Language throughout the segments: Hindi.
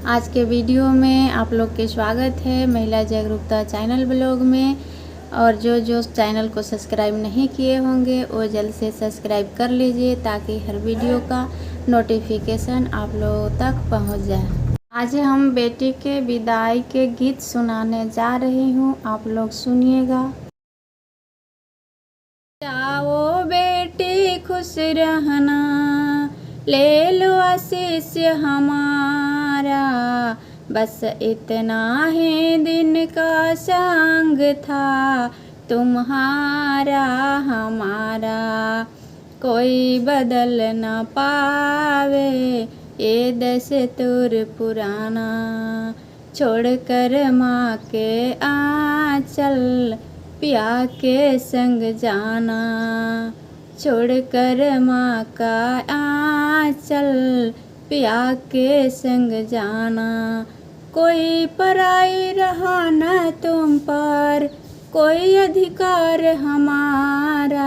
आज के वीडियो में आप लोग के स्वागत है महिला जागरूकता चैनल ब्लॉग में। और जो चैनल को सब्सक्राइब नहीं किए होंगे वो जल्द से सब्सक्राइब कर लीजिए ताकि हर वीडियो का नोटिफिकेशन आप लोगों तक पहुंच जाए। आज हम बेटी के विदाई के गीत सुनाने जा रही हूँ, आप लोग सुनिएगा। जाओ बेटी खुश रहना, ले लो आशीष हमारा, बस इतना ही दिन का संग था तुम्हारा हमारा, कोई बदल न पावे ये दस्तूर पुराना, छोड़कर माँ के आंचल पिया के संग जाना, छोड़कर माँ का आंचल पिया के संग जाना, कोई पराई रहा न तुम पर कोई अधिकार हमारा,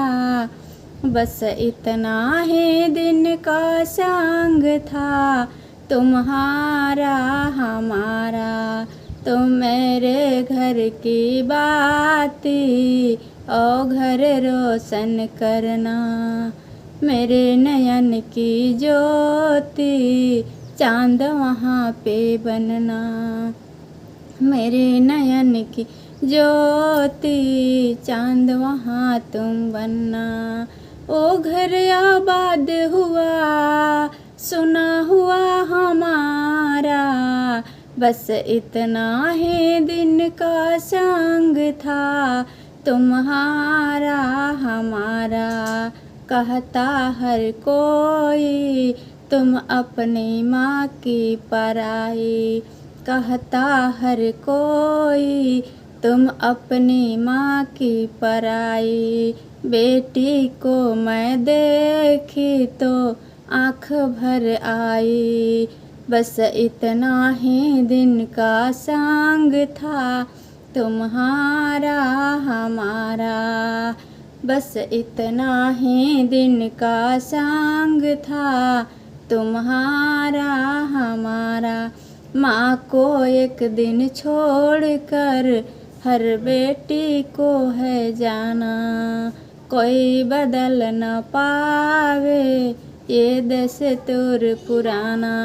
बस इतना ही दिन का संग था तुम्हारा हमारा, तुम मेरे घर की बाती और घर रोशन करना, मेरे नयन की ज्योति चांद वहाँ पे बनना, मेरे नयन की ज्योति चांद वहाँ तुम बनना, ओ घर आबाद हुआ सुना हुआ हमारा, बस इतना ही दिन का संग था तुम्हारा हमारा, कहता हर कोई तुम अपनी माँ की पराई, कहता हर कोई तुम अपनी माँ की पराई, बेटी को मैं देखी तो आँख भर आई, बस इतना ही दिन का संग था तुम्हारा हमारा, बस इतना ही दिन का संग था तुम्हारा हमारा, माँ को एक दिन छोड़कर हर बेटी को है जाना, कोई बदल न पावे ये दस्तूर पुराना।